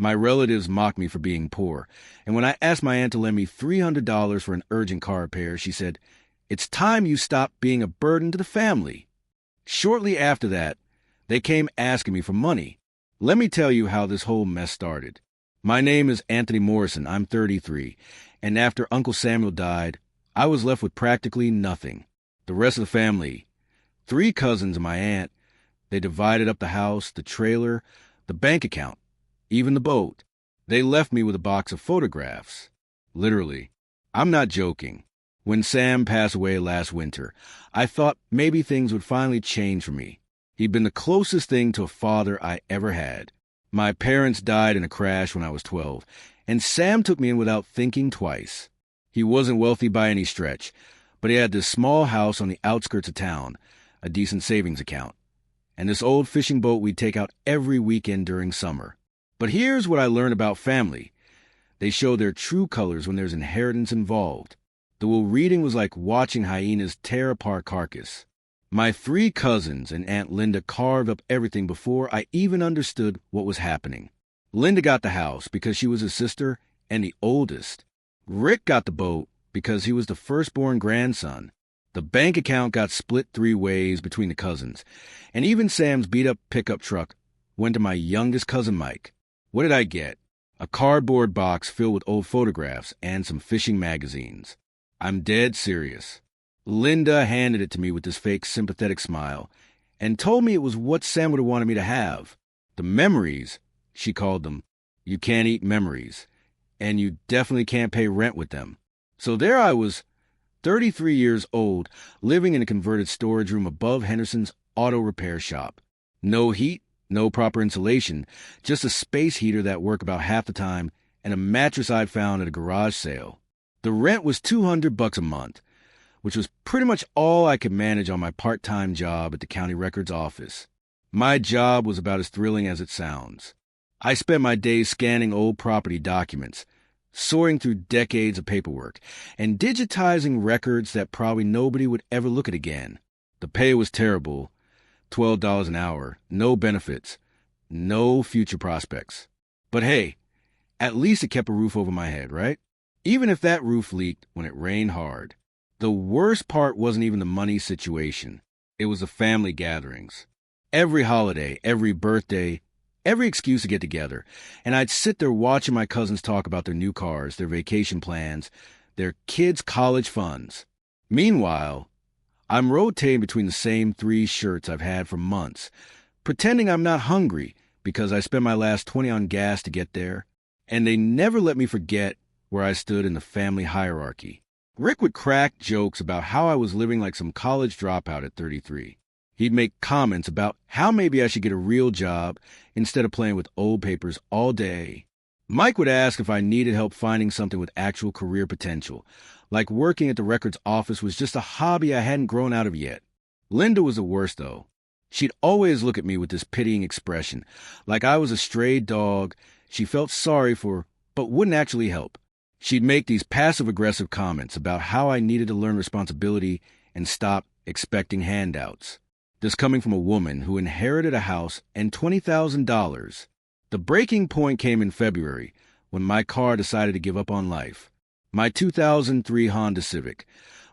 My relatives mocked me for being poor, and when I asked my aunt to lend me $300 for an urgent car repair, she said, "It's time you stopped being a burden to the family." Shortly after that, they came asking me for money. Let me tell you how this whole mess started. My name is Anthony Morrison. I'm 33, and after Uncle Samuel died, I was left with practically nothing. The rest of the family, 3 cousins and my aunt, they divided up the house, the trailer, the bank account, even the boat. They left me with a box of photographs. Literally. I'm not joking. When Sam passed away last winter, I thought maybe things would finally change for me. He'd been the closest thing to a father I ever had. My parents died in a crash when I was 12, and Sam took me in without thinking twice. He wasn't wealthy by any stretch, but he had this small house on the outskirts of town, a decent savings account, and this old fishing boat we'd take out every weekend during summer. But here's what I learned about family. They show their true colors when there's inheritance involved. The will reading was like watching hyenas tear apart carcass. My 3 cousins and Aunt Linda carved up everything before I even understood what was happening. Linda got the house because she was his sister and the oldest. Rick got the boat because he was the firstborn grandson. The bank account got split 3 ways between the cousins, and even Sam's beat-up pickup truck went to my youngest cousin Mike. What did I get? A cardboard box filled with old photographs and some fishing magazines. I'm dead serious. Linda handed it to me with this fake sympathetic smile and told me it was what Sam would have wanted me to have. The memories, she called them. You can't eat memories, and you definitely can't pay rent with them. So there I was, 33 years old, living in a converted storage room above Henderson's auto repair shop. No heat, no proper insulation, just a space heater that worked about half the time and a mattress I'd found at a garage sale. The rent was $200 a month, which was pretty much all I could manage on my part-time job at the county records office. My job was about as thrilling as it sounds. I spent my days scanning old property documents, sorting through decades of paperwork, and digitizing records that probably nobody would ever look at again. The pay was terrible, $12 an hour, no benefits, no future prospects. But hey, at least it kept a roof over my head, right? Even if that roof leaked when it rained hard. The worst part wasn't even the money situation. It was the family gatherings. Every holiday, every birthday, every excuse to get together. And I'd sit there watching my cousins talk about their new cars, their vacation plans, their kids' college funds. Meanwhile, I'm rotating between the same 3 shirts I've had for months, pretending I'm not hungry because I spent my last 20 on gas to get there. And they never let me forget where I stood in the family hierarchy. Rick would crack jokes about how I was living like some college dropout at 33. He'd make comments about how maybe I should get a real job instead of playing with old papers all day. Mike would ask if I needed help finding something with actual career potential, like working at the records office was just a hobby I hadn't grown out of yet. Linda was the worst, though. She'd always look at me with this pitying expression, like I was a stray dog she felt sorry for but wouldn't actually help. She'd make these passive-aggressive comments about how I needed to learn responsibility and stop expecting handouts. This coming from a woman who inherited a house and $20,000. The breaking point came in February when my car decided to give up on life. My 2003 Honda Civic,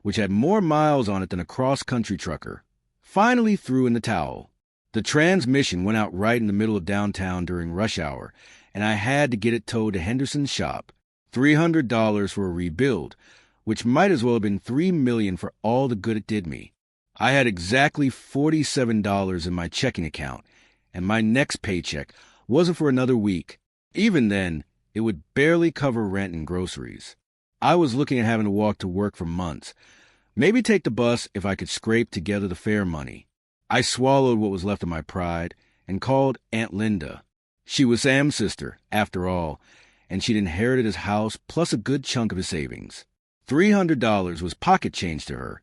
which had more miles on it than a cross-country trucker, finally threw in the towel. The transmission went out right in the middle of downtown during rush hour, and I had to get it towed to Henderson's shop. $300 for a rebuild, which might as well have been $3 million for all the good it did me. I had exactly $47 in my checking account, and my next paycheck wasn't for another week. Even then, it would barely cover rent and groceries. I was looking at having to walk to work for months, maybe take the bus if I could scrape together the fare money. I swallowed what was left of my pride and called Aunt Linda. She was Sam's sister, after all, and she'd inherited his house plus a good chunk of his savings. $300 was pocket change to her.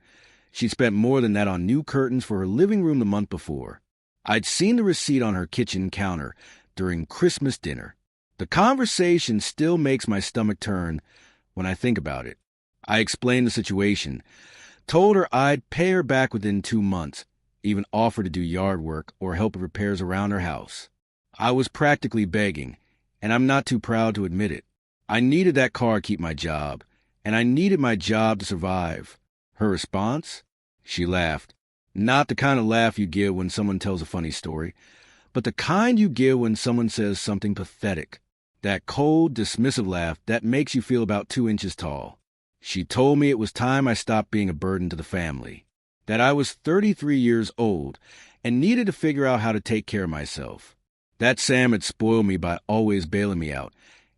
She'd spent more than that on new curtains for her living room the month before. I'd seen the receipt on her kitchen counter during Christmas dinner. The conversation still makes my stomach turn when I think about it. I explained the situation, told her I'd pay her back within 2 months, even offered to do yard work or help with repairs around her house. I was practically begging, and I'm not too proud to admit it. I needed that car to keep my job, and I needed my job to survive. Her response? She laughed. Not the kind of laugh you give when someone tells a funny story, but the kind you give when someone says something pathetic. That cold, dismissive laugh that makes you feel about 2 inches tall. She told me it was time I stopped being a burden to the family, that I was 33 years old and needed to figure out how to take care of myself. That Sam had spoiled me by always bailing me out,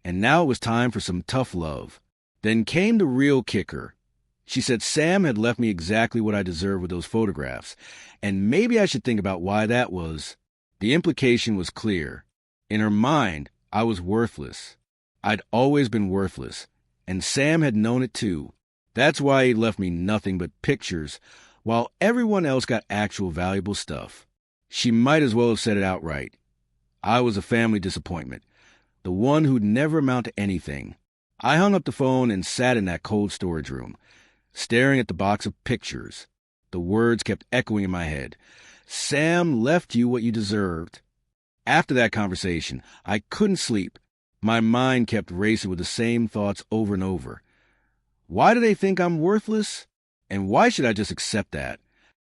and now it was time for some tough love. Then came the real kicker. She said Sam had left me exactly what I deserved with those photographs, and maybe I should think about why that was. The implication was clear. In her mind, I was worthless. I'd always been worthless, and Sam had known it too. That's why he left me nothing but pictures, while everyone else got actual valuable stuff. She might as well have said it outright. I was a family disappointment, the one who'd never amount to anything. I hung up the phone and sat in that cold storage room, staring at the box of pictures. The words kept echoing in my head. Sam left you what you deserved. After that conversation, I couldn't sleep. My mind kept racing with the same thoughts over and over. Why do they think I'm worthless? And why should I just accept that?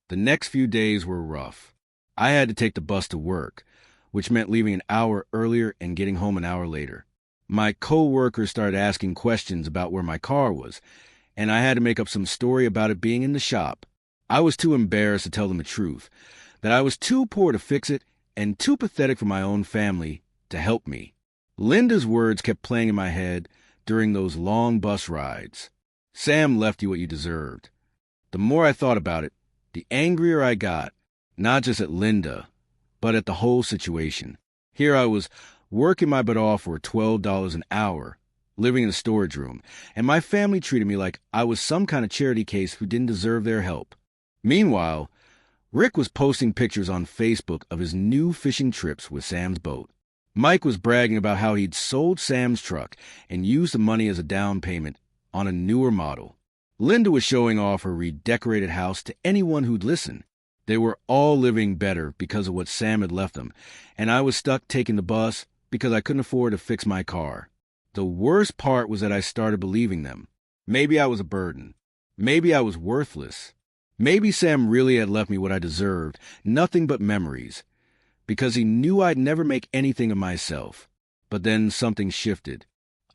The next few days were rough. I had to take the bus to work, which meant leaving an hour earlier and getting home an hour later. My co-workers started asking questions about where my car was, and I had to make up some story about it being in the shop. I was too embarrassed to tell them the truth, that I was too poor to fix it and too pathetic for my own family to help me. Linda's words kept playing in my head during those long bus rides. Sam left you what you deserved. The more I thought about it, the angrier I got, not just at Linda, but at the whole situation. Here I was working my butt off for $12 an hour, living in a storage room, and my family treated me like I was some kind of charity case who didn't deserve their help. Meanwhile, Rick was posting pictures on Facebook of his new fishing trips with Sam's boat. Mike was bragging about how he'd sold Sam's truck and used the money as a down payment on a newer model. Linda was showing off her redecorated house to anyone who'd listen. They were all living better because of what Sam had left them, and I was stuck taking the bus because I couldn't afford to fix my car. The worst part was that I started believing them. Maybe I was a burden. Maybe I was worthless. Maybe Sam really had left me what I deserved, nothing but memories, because he knew I'd never make anything of myself. But then something shifted.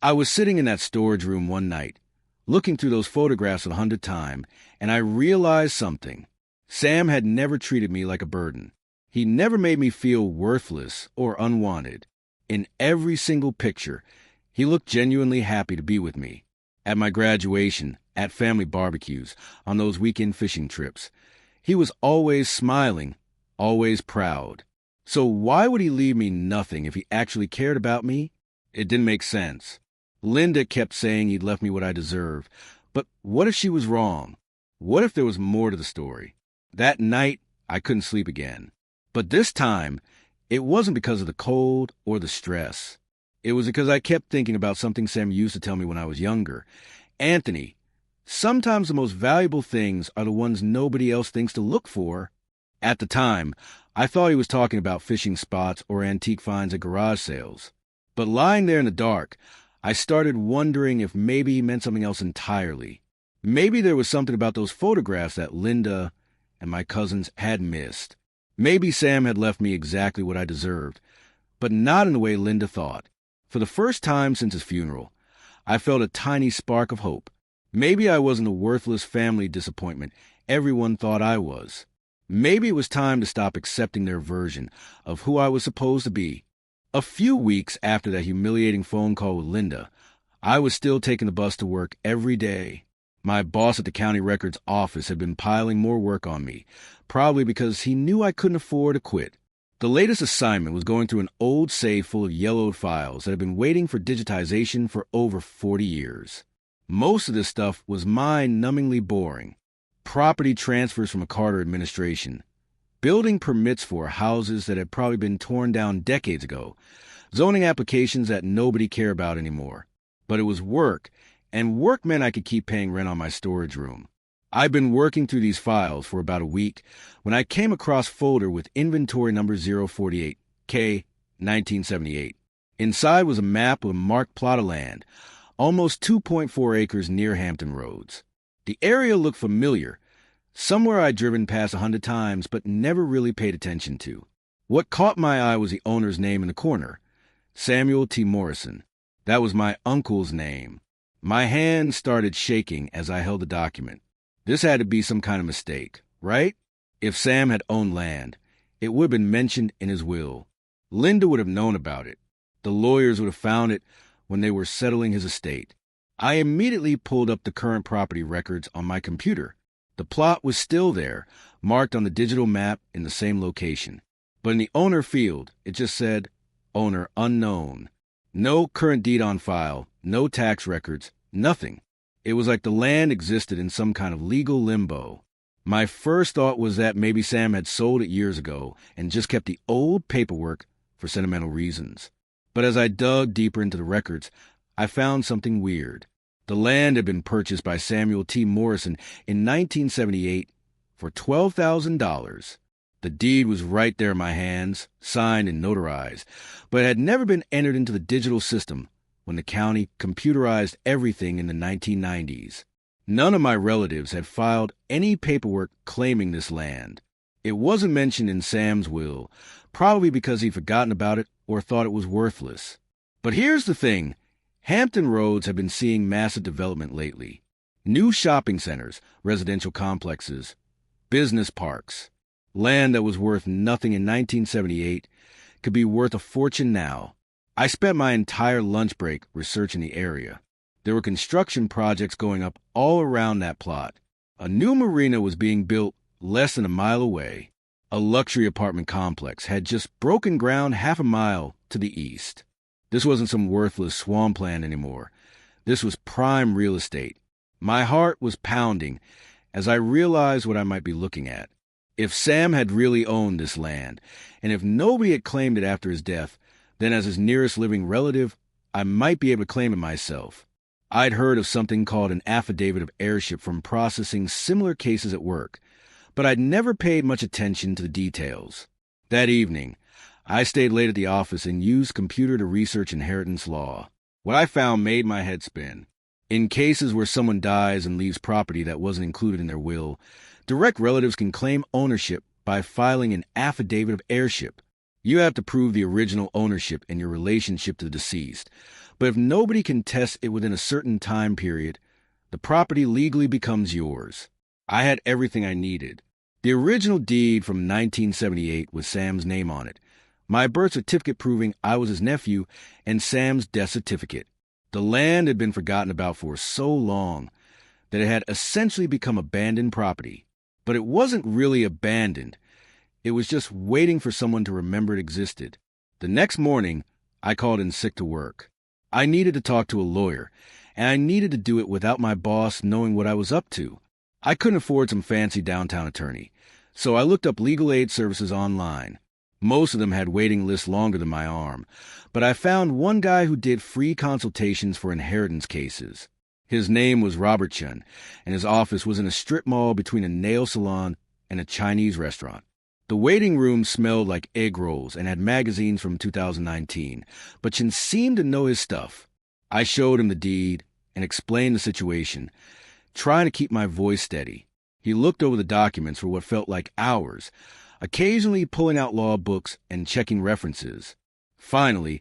I was sitting in that storage room one night, looking through those photographs 100 times, and I realized something. Sam had never treated me like a burden. He never made me feel worthless or unwanted. In every single picture, he looked genuinely happy to be with me. At my graduation, at family barbecues, on those weekend fishing trips. He was always smiling, always proud. So why would he leave me nothing if he actually cared about me? It didn't make sense. Linda kept saying he'd left me what I deserved. But what if she was wrong? What if there was more to the story? That night, I couldn't sleep again. But this time, it wasn't because of the cold or the stress. It was because I kept thinking about something Sam used to tell me when I was younger. Anthony, sometimes the most valuable things are the ones nobody else thinks to look for. At the time, I thought he was talking about fishing spots or antique finds at garage sales. But lying there in the dark, I started wondering if maybe he meant something else entirely. Maybe there was something about those photographs that Linda and my cousins had missed. Maybe Sam had left me exactly what I deserved, but not in the way Linda thought. For the first time since his funeral, I felt a tiny spark of hope. Maybe I wasn't the worthless family disappointment everyone thought I was. Maybe it was time to stop accepting their version of who I was supposed to be. A few weeks after that humiliating phone call with Linda, I was still taking the bus to work every day. My boss at the county records office had been piling more work on me, probably because he knew I couldn't afford to quit. The latest assignment was going through an old safe full of yellowed files that had been waiting for digitization for over 40 years. Most of this stuff was mind-numbingly boring. Property transfers from a Carter administration, building permits for houses that had probably been torn down decades ago, zoning applications that nobody cared about anymore. But it was work, and work meant I could keep paying rent on my storage room. I'd been working through these files for about a week when I came across a folder with inventory number 048, K 1978. Inside was a map with a marked plot of land, almost 2.4 acres near Hampton Roads. The area looked familiar, somewhere I'd driven past 100 times but never really paid attention to. What caught my eye was the owner's name in the corner, Samuel T. Morrison. That was my uncle's name. My hand started shaking as I held the document. This had to be some kind of mistake, right? If Sam had owned land, it would have been mentioned in his will. Linda would have known about it. The lawyers would have found it when they were settling his estate. I immediately pulled up the current property records on my computer. The plot was still there, marked on the digital map in the same location. But in the owner field, it just said, owner unknown. No current deed on file, no tax records, nothing. It was like the land existed in some kind of legal limbo. My first thought was that maybe Sam had sold it years ago and just kept the old paperwork for sentimental reasons. But as I dug deeper into the records, I found something weird. The land had been purchased by Samuel T. Morrison in 1978 for $12,000. The deed was right there in my hands, signed and notarized, but had never been entered into the digital system when the county computerized everything in the 1990s. None of my relatives had filed any paperwork claiming this land. It wasn't mentioned in Sam's will, probably because he'd forgotten about it or thought it was worthless. But here's the thing. Hampton Roads have been seeing massive development lately. New shopping centers, residential complexes, business parks. Land that was worth nothing in 1978 could be worth a fortune now. I spent my entire lunch break researching the area. There were construction projects going up all around that plot. A new marina was being built less than a mile away. A luxury apartment complex had just broken ground half a mile to the east. This wasn't some worthless swampland anymore. This was prime real estate. My heart was pounding as I realized what I might be looking at. If Sam had really owned this land, and if nobody had claimed it after his death, then as his nearest living relative, I might be able to claim it myself. I'd heard of something called an affidavit of heirship from processing similar cases at work, but I'd never paid much attention to the details. That evening, I stayed late at the office and used computer to research inheritance law. What I found made my head spin. In cases where someone dies and leaves property that wasn't included in their will, direct relatives can claim ownership by filing an affidavit of heirship. You have to prove the original ownership and your relationship to the deceased. But if nobody can test it within a certain time period, the property legally becomes yours. I had everything I needed. The original deed from 1978 with Sam's name on it, my birth certificate proving I was his nephew, and Sam's death certificate. The land had been forgotten about for so long that it had essentially become abandoned property. But it wasn't really abandoned. It was just waiting for someone to remember it existed. The next morning, I called in sick to work. I needed to talk to a lawyer, and I needed to do it without my boss knowing what I was up to. I couldn't afford some fancy downtown attorney, so I looked up legal aid services online. Most of them had waiting lists longer than my arm, but I found one guy who did free consultations for inheritance cases. His name was Robert Chun, and his office was in a strip mall between a nail salon and a Chinese restaurant. The waiting room smelled like egg rolls and had magazines from 2019, but Chun seemed to know his stuff. I showed him the deed and explained the situation, trying to keep my voice steady. He looked over the documents for what felt like hours, occasionally pulling out law books and checking references. Finally,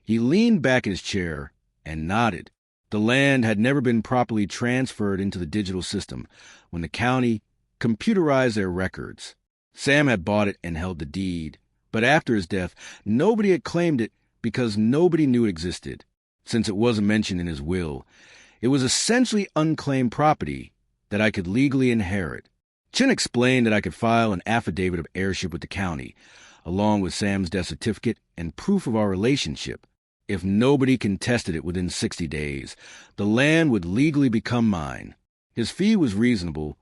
he leaned back in his chair and nodded. The land had never been properly transferred into the digital system when the county computerized their records. Sam had bought it and held the deed, but after his death, nobody had claimed it because nobody knew it existed. Since it wasn't mentioned in his will, it was essentially unclaimed property that I could legally inherit. Chin explained that I could file an affidavit of heirship with the county, along with Sam's death certificate and proof of our relationship. If nobody contested it within 60 days, the land would legally become mine. His fee was reasonable,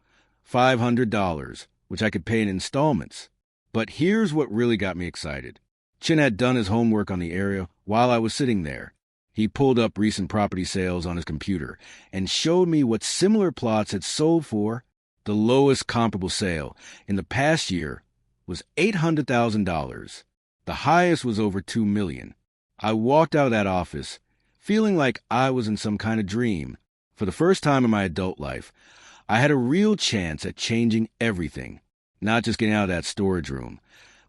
$500, which I could pay in installments. But here's what really got me excited. Chin had done his homework on the area while I was sitting there. He pulled up recent property sales on his computer and showed me what similar plots had sold for. The lowest comparable sale in the past year was $800,000. The highest was over $2 million. I walked out of that office, feeling like I was in some kind of dream. For the first time in my adult life, I had a real chance at changing everything, not just getting out of that storage room,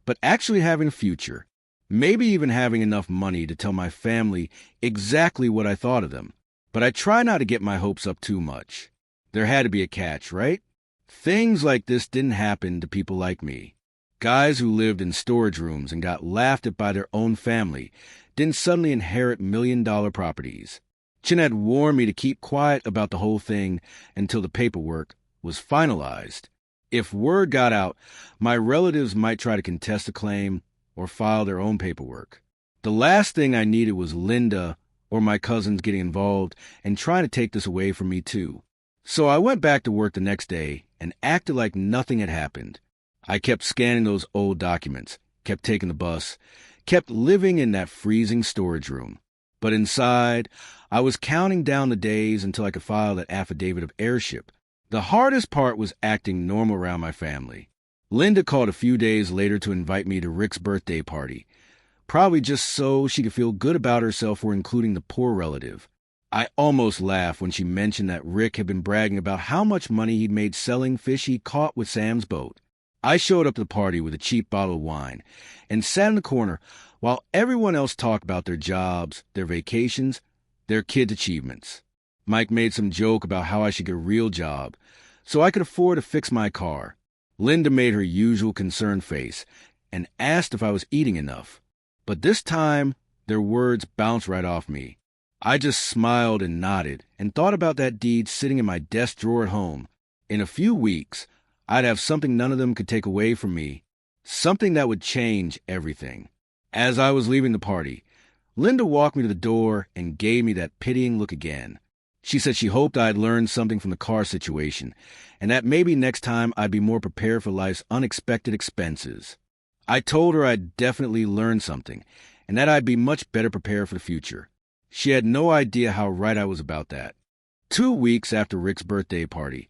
but actually having a future, maybe even having enough money to tell my family exactly what I thought of them. But I try not to get my hopes up too much. There had to be a catch, right? Things like this didn't happen to people like me. Guys who lived in storage rooms and got laughed at by their own family didn't suddenly inherit million-dollar properties. Chin had warned me to keep quiet about the whole thing until the paperwork was finalized. If word got out, my relatives might try to contest the claim or file their own paperwork. The last thing I needed was Linda or my cousins getting involved and trying to take this away from me too. So I went back to work the next day and acted like nothing had happened. I kept scanning those old documents, kept taking the bus, kept living in that freezing storage room. But inside, I was counting down the days until I could file that affidavit of heirship. The hardest part was acting normal around my family. Linda called a few days later to invite me to Rick's birthday party, probably just so she could feel good about herself for including the poor relative. I almost laughed when she mentioned that Rick had been bragging about how much money he'd made selling fish he caught with Sam's boat. I showed up to the party with a cheap bottle of wine and sat in the corner while everyone else talked about their jobs, their vacations, their kids' achievements. Mike made some joke about how I should get a real job so I could afford to fix my car. Linda made her usual concerned face and asked if I was eating enough. But this time, their words bounced right off me. I just smiled and nodded and thought about that deed sitting in my desk drawer at home. In a few weeks, I'd have something none of them could take away from me, something that would change everything. As I was leaving the party, Linda walked me to the door and gave me that pitying look again. She said she hoped I'd learned something from the car situation, and that maybe next time I'd be more prepared for life's unexpected expenses. I told her I'd definitely learned something, and that I'd be much better prepared for the future. She had no idea how right I was about that. 2 weeks after Rick's birthday party,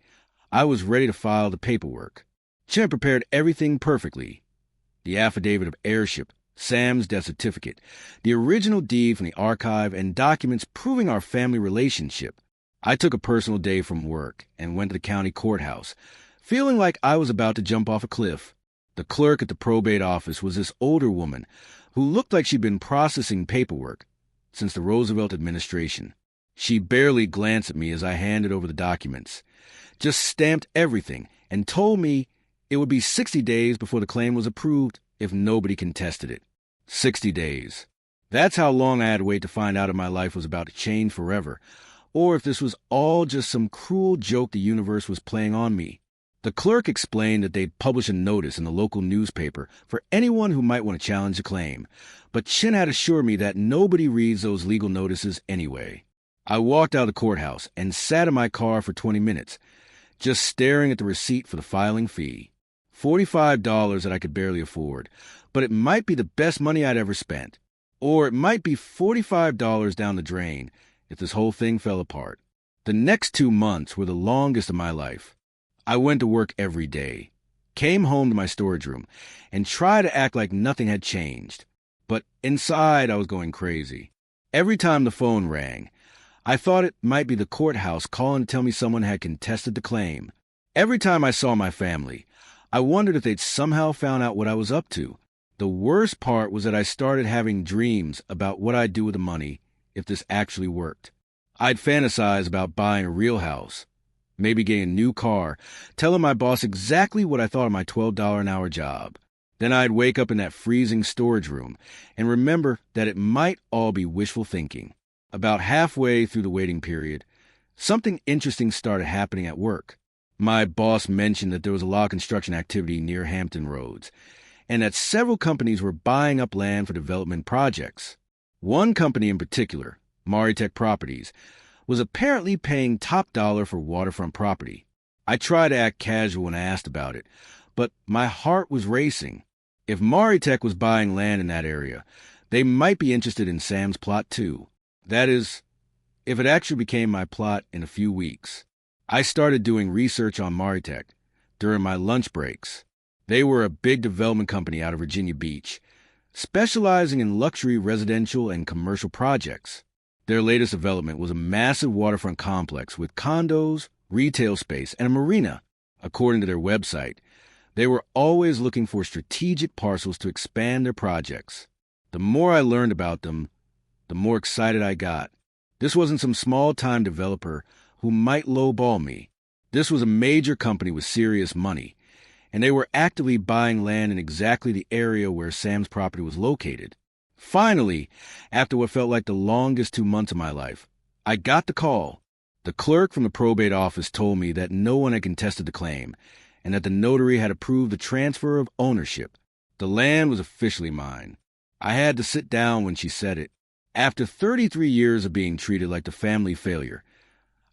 I was ready to file the paperwork. Chin prepared everything perfectly. The affidavit of heirship, Sam's death certificate, the original deed from the archive, and documents proving our family relationship. I took a personal day from work and went to the county courthouse, feeling like I was about to jump off a cliff. The clerk at the probate office was this older woman who looked like she'd been processing paperwork since the Roosevelt administration. She barely glanced at me as I handed over the documents, just stamped everything and told me it would be 60 days before the claim was approved if nobody contested it. 60 days. That's how long I had to wait to find out if my life was about to change forever, or if this was all just some cruel joke the universe was playing on me. The clerk explained that they'd publish a notice in the local newspaper for anyone who might want to challenge the claim, but Chin had assured me that nobody reads those legal notices anyway. I walked out of the courthouse and sat in my car for 20 minutes, just staring at the receipt for the filing fee. $45 that I could barely afford, but it might be the best money I'd ever spent. Or it might be $45 down the drain if this whole thing fell apart. The next 2 months were the longest of my life. I went to work every day, came home to my storage room, and tried to act like nothing had changed. But inside, I was going crazy. Every time the phone rang, I thought it might be the courthouse calling to tell me someone had contested the claim. Every time I saw my family, I wondered if they'd somehow found out what I was up to. The worst part was that I started having dreams about what I'd do with the money if this actually worked. I'd fantasize about buying a real house, maybe getting a new car, telling my boss exactly what I thought of my $12 an hour job. Then I'd wake up in that freezing storage room and remember that it might all be wishful thinking. About halfway through the waiting period, something interesting started happening at work. My boss mentioned that there was a lot of construction activity near Hampton Roads, and that several companies were buying up land for development projects. One company in particular, Maritech Properties, was apparently paying top dollar for waterfront property. I tried to act casual when I asked about it, but my heart was racing. If Maritech was buying land in that area, they might be interested in Sam's plot too. That is, if it actually became my plot in a few weeks. I started doing research on Maritech during my lunch breaks. They were a big development company out of Virginia Beach, specializing in luxury residential and commercial projects. Their latest development was a massive waterfront complex with condos, retail space, and a marina. According to their website, they were always looking for strategic parcels to expand their projects. The more I learned about them, the more excited I got. This wasn't some small-time developer who might lowball me. This was a major company with serious money, and they were actively buying land in exactly the area where Sam's property was located. Finally, after what felt like the longest 2 months of my life, I got the call. The clerk from the probate office told me that no one had contested the claim, and that the notary had approved the transfer of ownership. The land was officially mine. I had to sit down when she said it. After 33 years of being treated like the family failure,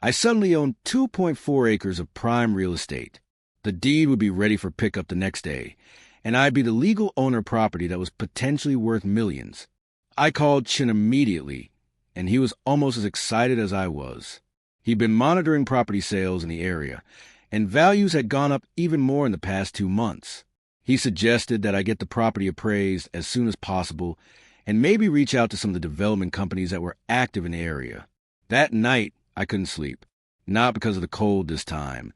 I suddenly owned 2.4 acres of prime real estate. The deed would be ready for pickup the next day, and I'd be the legal owner of property that was potentially worth millions. I called Chin immediately, and he was almost as excited as I was. He'd been monitoring property sales in the area, and values had gone up even more in the past 2 months. He suggested that I get the property appraised as soon as possible and maybe reach out to some of the development companies that were active in the area. That night, I couldn't sleep, not because of the cold this time,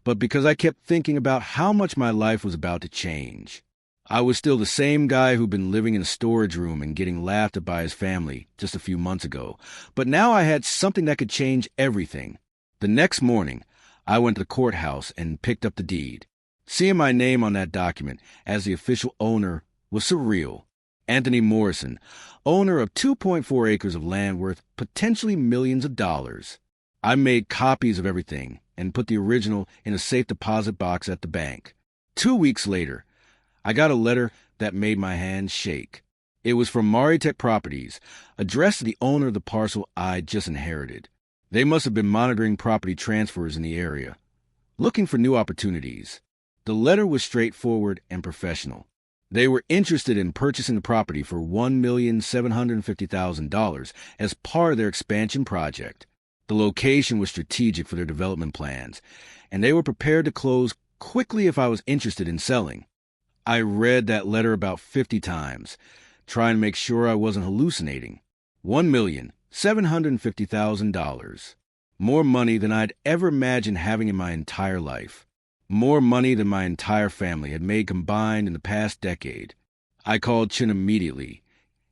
but because I kept thinking about how much my life was about to change. I was still the same guy who'd been living in a storage room and getting laughed at by his family just a few months ago, but now I had something that could change everything. The next morning, I went to the courthouse and picked up the deed. Seeing my name on that document as the official owner was surreal. Anthony Morrison, owner of 2.4 acres of land worth potentially millions of dollars. I made copies of everything and put the original in a safe deposit box at the bank. 2 weeks later, I got a letter that made my hands shake. It was from Maritech Properties, addressed to the owner of the parcel I'd just inherited. They must have been monitoring property transfers in the area, looking for new opportunities. The letter was straightforward and professional. They were interested in purchasing the property for $1,750,000 as part of their expansion project. The location was strategic for their development plans, and they were prepared to close quickly if I was interested in selling. I read that letter about 50 times, trying to make sure I wasn't hallucinating. $1,750,000. More money than I'd ever imagined having in my entire life. More money than my entire family had made combined in the past decade. I called Chin immediately,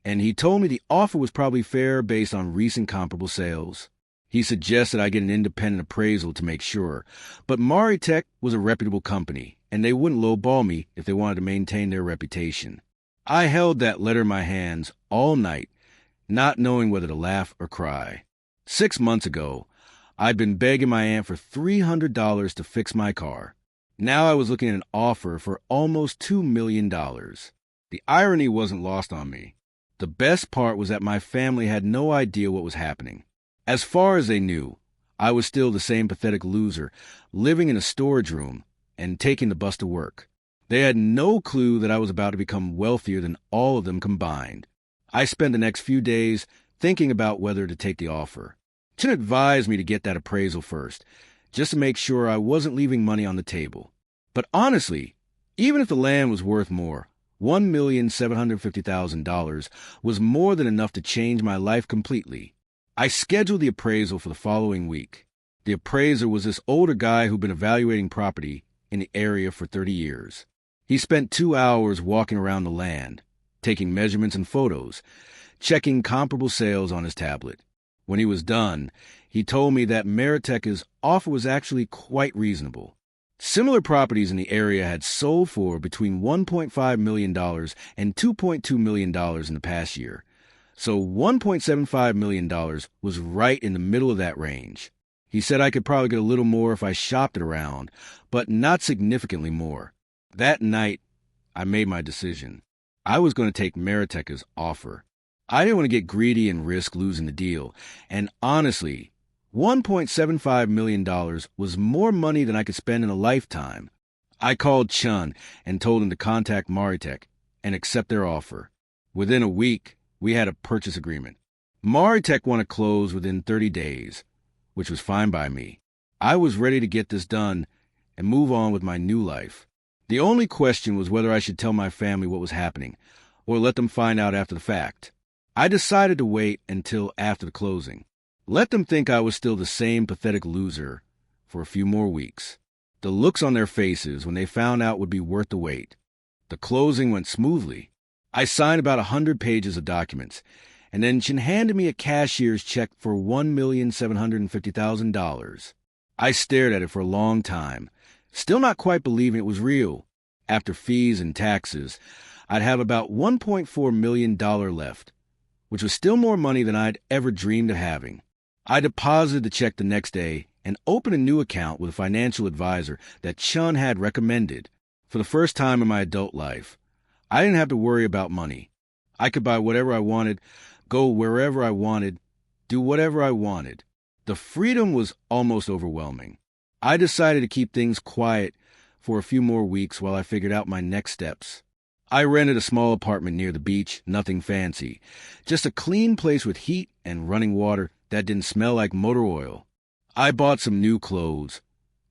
and he told me the offer was probably fair based on recent comparable sales. He suggested I get an independent appraisal to make sure, but Maritech was a reputable company, and they wouldn't lowball me if they wanted to maintain their reputation. I held that letter in my hands all night, not knowing whether to laugh or cry. 6 months ago, I'd been begging my aunt for $300 to fix my car. Now I was looking at an offer for almost $2 million. The irony wasn't lost on me. The best part was that my family had no idea what was happening. As far as they knew, I was still the same pathetic loser, living in a storage room and taking the bus to work. They had no clue that I was about to become wealthier than all of them combined. I spent the next few days thinking about whether to take the offer. Chin advised me to get that appraisal first, just to make sure I wasn't leaving money on the table. But honestly, even if the land was worth more, $1,750,000 was more than enough to change my life completely. I scheduled the appraisal for the following week. The appraiser was this older guy who'd been evaluating property in the area for 30 years. He spent 2 hours walking around the land, taking measurements and photos, checking comparable sales on his tablet. When he was done, he told me that Maritech's offer was actually quite reasonable. Similar properties in the area had sold for between $1.5 million and $2.2 million in the past year, so $1.75 million was right in the middle of that range. He said I could probably get a little more if I shopped it around, but not significantly more. That night, I made my decision. I was going to take Maritech's offer. I didn't want to get greedy and risk losing the deal, and honestly, $1.75 million was more money than I could spend in a lifetime. I called Chun and told him to contact Maritech and accept their offer. Within a week, we had a purchase agreement. Maritech wanted to close within 30 days, which was fine by me. I was ready to get this done and move on with my new life. The only question was whether I should tell my family what was happening, or let them find out after the fact. I decided to wait until after the closing. Let them think I was still the same pathetic loser for a few more weeks. The looks on their faces when they found out would be worth the wait. The closing went smoothly. I signed about 100 pages of documents, and then she handed me a cashier's check for $1,750,000. I stared at it for a long time, still not quite believing it was real. After fees and taxes, I'd have about $1.4 million left, which was still more money than I'd ever dreamed of having. I deposited the check the next day and opened a new account with a financial advisor that Chun had recommended. For the first time in my adult life, I didn't have to worry about money. I could buy whatever I wanted, go wherever I wanted, do whatever I wanted. The freedom was almost overwhelming. I decided to keep things quiet for a few more weeks while I figured out my next steps. I rented a small apartment near the beach, nothing fancy, just a clean place with heat and running water that didn't smell like motor oil. I bought some new clothes,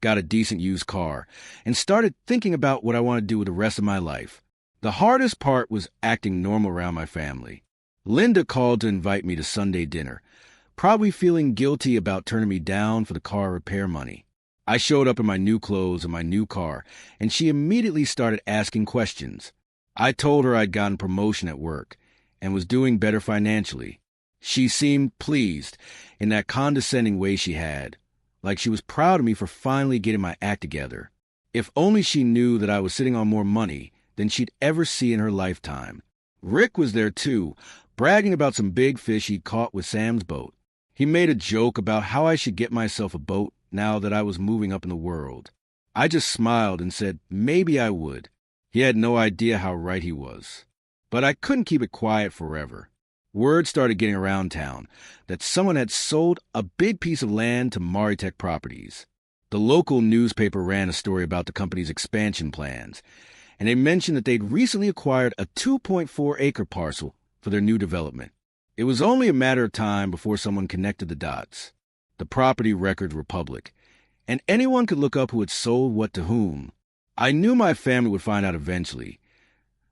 got a decent used car, and started thinking about what I wanted to do with the rest of my life. The hardest part was acting normal around my family. Linda called to invite me to Sunday dinner, probably feeling guilty about turning me down for the car repair money. I showed up in my new clothes and my new car, and she immediately started asking questions. I told her I'd gotten promotion at work and was doing better financially. She seemed pleased in that condescending way she had, like she was proud of me for finally getting my act together. If only she knew that I was sitting on more money than she'd ever see in her lifetime. Rick was there too, bragging about some big fish he'd caught with Sam's boat. He made a joke about how I should get myself a boat now that I was moving up in the world. I just smiled and said maybe I would. He had no idea how right he was. But I couldn't keep it quiet forever. Word started getting around town that someone had sold a big piece of land to Maritech Properties. The local newspaper ran a story about the company's expansion plans, and they mentioned that they'd recently acquired a 2.4-acre parcel for their new development. It was only a matter of time before someone connected the dots. The property records were public, and anyone could look up who had sold what to whom. I knew my family would find out eventually,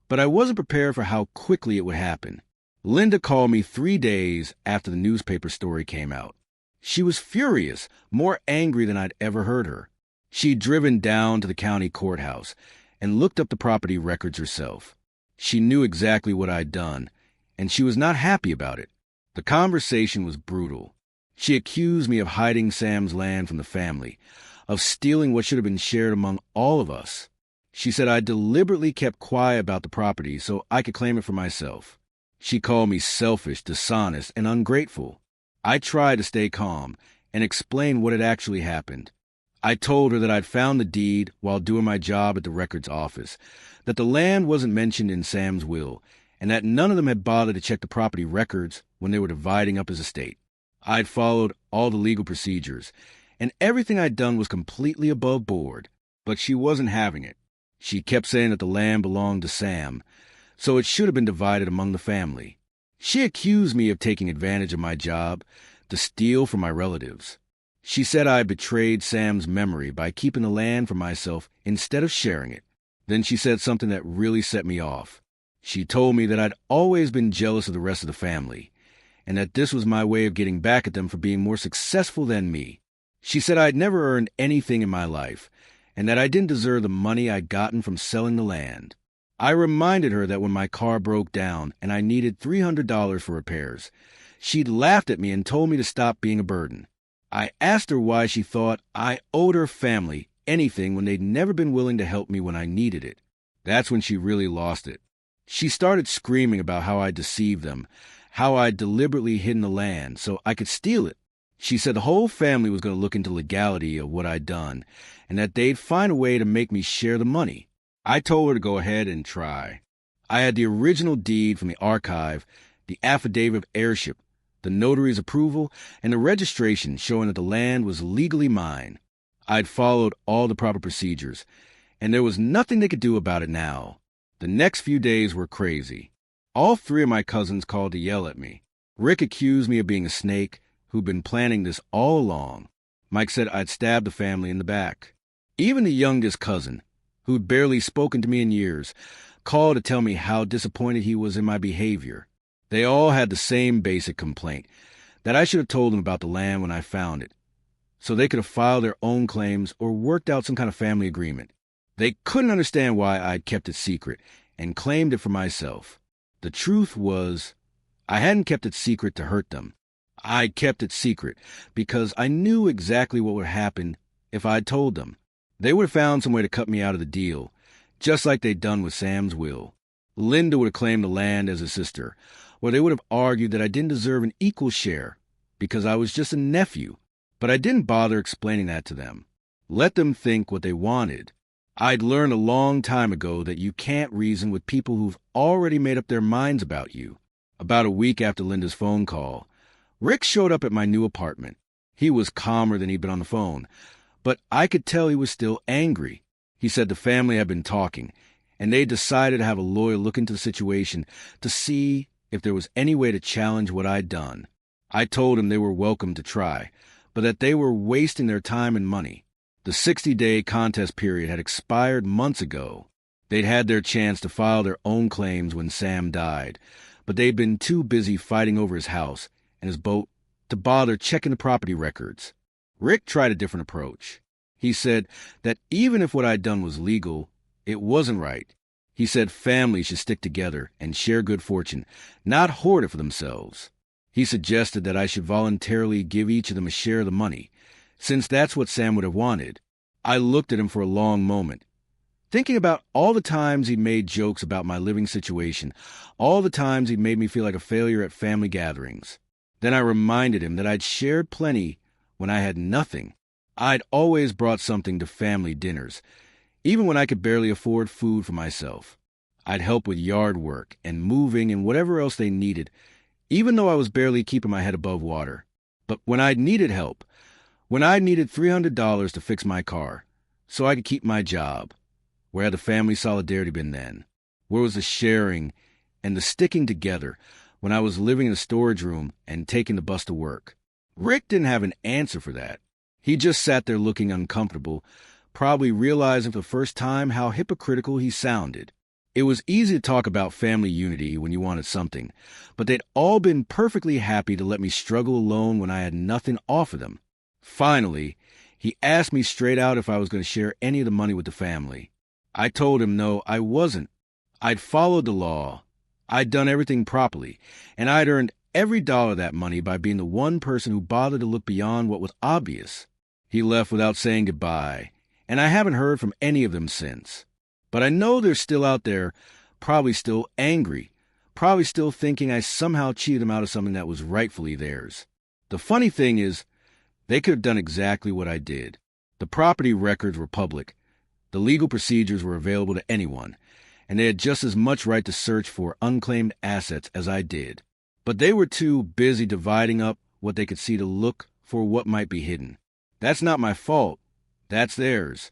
but I wasn't prepared for how quickly it would happen. Linda called me 3 days after the newspaper story came out. She was furious, more angry than I'd ever heard her. She'd driven down to the county courthouse and looked up the property records herself. She knew exactly what I'd done, and she was not happy about it. The conversation was brutal. She accused me of hiding Sam's land from the family, of stealing what should have been shared among all of us. She said I deliberately kept quiet about the property so I could claim it for myself. She called me selfish, dishonest, and ungrateful. I tried to stay calm and explain what had actually happened. I told her that I'd found the deed while doing my job at the records office, that the land wasn't mentioned in Sam's will, and that none of them had bothered to check the property records when they were dividing up his estate. I'd followed all the legal procedures, and everything I'd done was completely above board, but she wasn't having it. She kept saying that the land belonged to Sam, so it should have been divided among the family. She accused me of taking advantage of my job to steal from my relatives. She said I betrayed Sam's memory by keeping the land for myself instead of sharing it. Then she said something that really set me off. She told me that I'd always been jealous of the rest of the family, and that this was my way of getting back at them for being more successful than me. She said I'd never earned anything in my life, and that I didn't deserve the money I'd gotten from selling the land. I reminded her that when my car broke down and I needed $300 for repairs, she'd laughed at me and told me to stop being a burden. I asked her why she thought I owed her family anything when they'd never been willing to help me when I needed it. That's when she really lost it. She started screaming about how I deceived them, how I'd deliberately hidden the land so I could steal it. She said the whole family was going to look into legality of what I'd done, and that they'd find a way to make me share the money. I told her to go ahead and try. I had the original deed from the archive, the affidavit of heirship, the notary's approval, and the registration showing that the land was legally mine. I'd followed all the proper procedures, and there was nothing they could do about it now. The next few days were crazy. All 3 of my cousins called to yell at me. Rick accused me of being a snake who'd been planning this all along. Mike said I'd stabbed the family in the back. Even the youngest cousin, who'd barely spoken to me in years, called to tell me how disappointed he was in my behavior. They all had the same basic complaint, that I should have told them about the land when I found it, so they could have filed their own claims or worked out some kind of family agreement. They couldn't understand why I'd kept it secret and claimed it for myself. The truth was, I hadn't kept it secret to hurt them. I kept it secret because I knew exactly what would happen if I'd told them. They would have found some way to cut me out of the deal, just like they'd done with Sam's will. Linda would have claimed the land as a sister, or they would have argued that I didn't deserve an equal share because I was just a nephew. But I didn't bother explaining that to them. Let them think what they wanted. I'd learned a long time ago that you can't reason with people who've already made up their minds about you. About a week after Linda's phone call, Rick showed up at my new apartment. He was calmer than he'd been on the phone, but I could tell he was still angry. He said the family had been talking, and they decided to have a lawyer look into the situation to see if there was any way to challenge what I'd done. I told him they were welcome to try, but that they were wasting their time and money. The 60-day contest period had expired months ago. They'd had their chance to file their own claims when Sam died, but they'd been too busy fighting over his house and his boat to bother checking the property records. Rick tried a different approach. He said that even if what I'd done was legal, it wasn't right. He said families should stick together and share good fortune, not hoard it for themselves. He suggested that I should voluntarily give each of them a share of the money, since that's what Sam would have wanted. I looked at him for a long moment, thinking about all the times he'd made jokes about my living situation, all the times he'd made me feel like a failure at family gatherings. Then I reminded him that I'd shared plenty when I had nothing. I'd always brought something to family dinners, even when I could barely afford food for myself. I'd help with yard work and moving and whatever else they needed, even though I was barely keeping my head above water. But when I'd needed help, when I needed $300 to fix my car so I could keep my job, where had the family solidarity been then? Where was the sharing and the sticking together when I was living in a storage room and taking the bus to work? Rick didn't have an answer for that. He just sat there looking uncomfortable, probably realizing for the first time how hypocritical he sounded. It was easy to talk about family unity when you wanted something, but they'd all been perfectly happy to let me struggle alone when I had nothing to offer them. Finally, he asked me straight out if I was going to share any of the money with the family. I told him no, I wasn't. I'd followed the law. I'd done everything properly, and I'd earned every dollar of that money by being the one person who bothered to look beyond what was obvious. He left without saying goodbye, and I haven't heard from any of them since. But I know they're still out there, probably still angry, probably still thinking I somehow cheated them out of something that was rightfully theirs. The funny thing is, they could have done exactly what I did. The property records were public. The legal procedures were available to anyone, and they had just as much right to search for unclaimed assets as I did. But they were too busy dividing up what they could see to look for what might be hidden. That's not my fault. That's theirs.